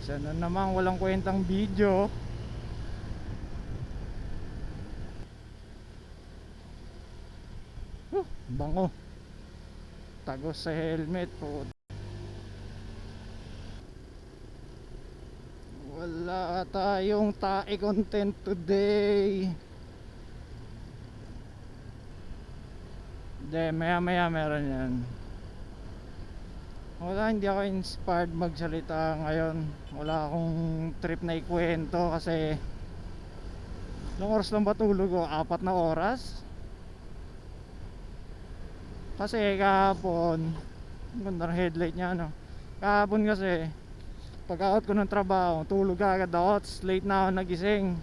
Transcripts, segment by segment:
Isa na naman walang kwentang video. Bango. Tagos sa helmet po. Wala tayong tae content today. Hindi, maya maya meron yan. Wala, hindi ako inspired magsalita ngayon. Wala akong trip na ikwento kasi ilang oras lang ba tulog ko? 4 na oras. Kasi kahapon, ganda ng headlight niya, no? Kahapon kasi pag out ko ng trabaho, tulog agad ako. Late na ako nagising.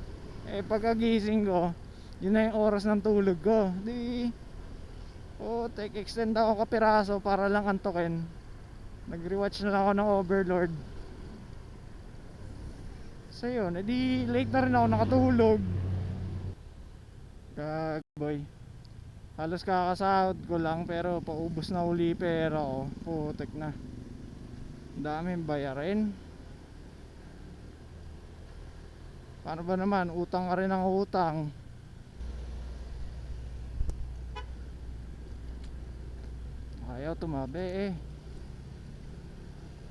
Pagkagising ko, yun na yung oras ng tulog ko. Di extend ako kapiraso para lang antokin. Nag-rewatch na lang ako ng Overlord. So yun, edi late na rin ako nakatulog. Boy, halos kakasahod ko lang pero paubos na uli pera ko. Putek na, daming bayarin. Paano ba naman, utang ka rin ang utang. Ayaw tumabi eh,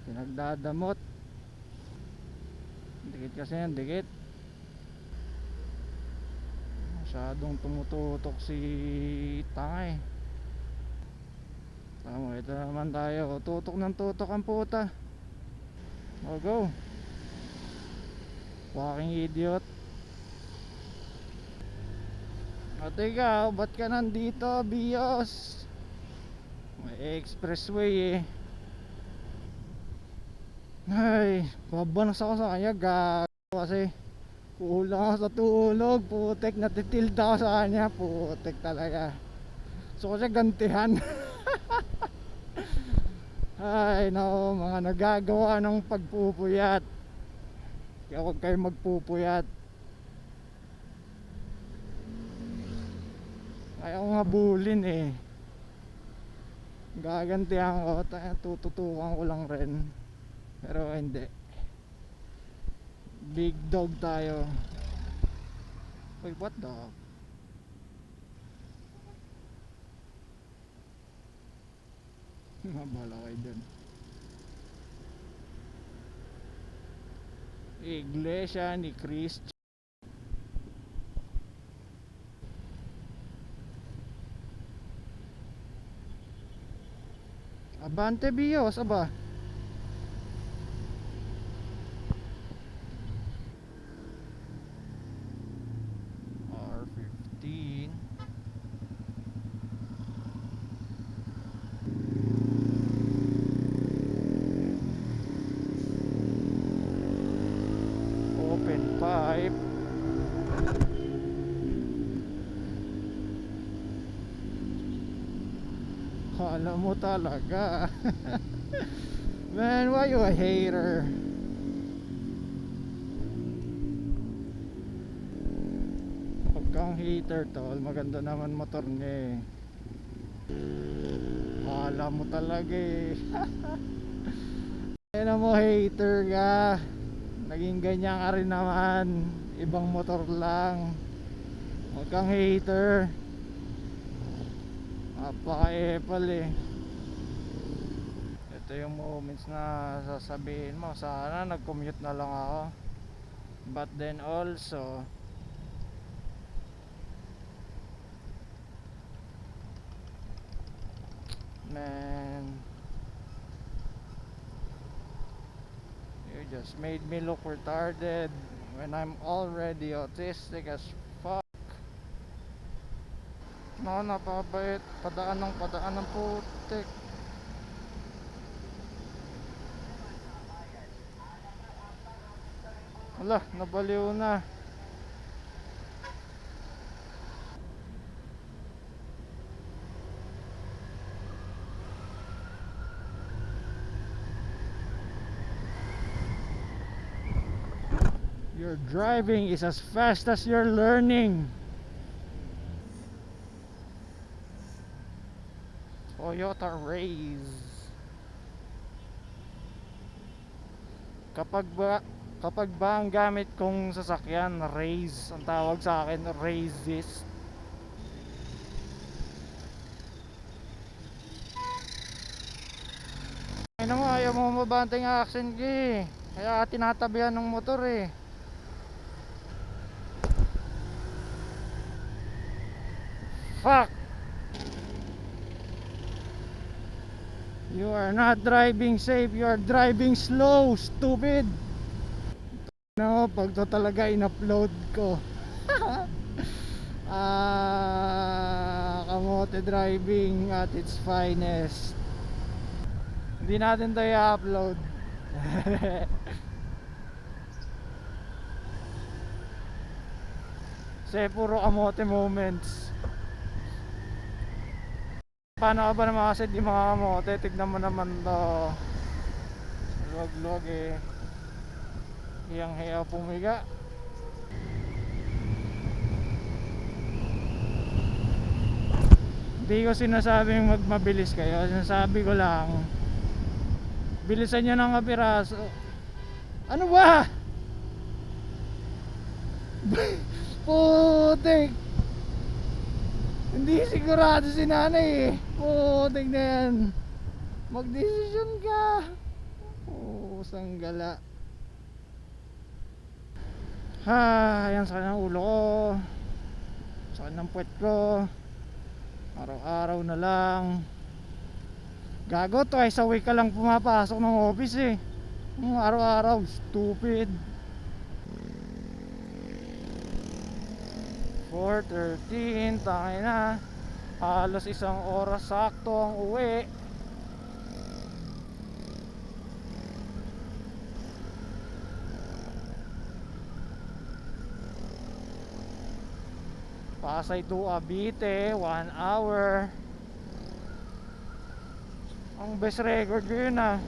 pinagdadamot. Dikit kasi yan, dikit. Masyadong tumututok si tanga eh. Tama, ito naman tayo. Tutok ng tutok ang puta. Oh, go. Fucking idiot. O teka, ba't ka nandito, Bios? May expressway eh. Ay, babanas ako sa kanya. Gago kasi kulang ako sa tulog. Putek, natitilda ako sa kanya. Putek talaga. So kasi gantihan. Ay no, mga nagagawa ng pagpupuyat. Kaya huwag kayo magpupuyat. Ayaw nga bulin eh. Gagantihan ko, tututukan ko lang rin. Pero hindi, big dog tayo. Wait, what the? Mabala kayo dun. Iglesia ni Cristo. Abante Bios, aba. R15. Open pipe. Kala mo talaga. Man, why you a hater? Huwag kang hater tol, maganda naman motor niya eh. Kala mo talaga eh. Ano mo, hater ka. Naging ganyan ka rin naman. Ibang motor lang. Huwag kang hater. Napaka-epal eh. Ito yung moments na sasabihin mo, sana nag-commute na lang ako. But then also, man, you just made me look retarded when I'm already autistic as fuck. No, napabait. Padaan ng putik. Wala, nabaliw na. Your driving is as fast as you're learning. Toyota Rays. Kapag ba kapag ba ang gamit kong sasakyan race, ang tawag sa akin racist. Ano mo, ayaw mo mabante ng accent ka eh. Kaya tinatabihan ng motor eh. Fuck! You are not driving safe, you are driving slow, stupid! No, pag to talaga in-upload ko. Kamote driving at its finest. Hindi natin to i-upload. Kasi puro kamote moments. Paano ka ba naman kasi di mga kamote? Tignan mo naman to. Luwag-luwag eh. Hiyang hiyaw pumiga. Hindi ko sinasabing magmabilis kayo. Sinasabi ko lang, bilisan nyo ng kapiraso. Ano ba? Putik! Hindi sigurado si nanay eh. Putik na yan. Magdesisyon ka. Sanggala. Ayan sakit ng ulo ko. Sakit ng puwet ko. Araw-araw na lang. Gago, twice a week ka lang pumapasok ng office eh. Araw-araw, stupid. 4:13, tangin na. Halos isang oras sakto ang uwi. Pasay to Abite, 1 hour. Ang best record ko yun ah.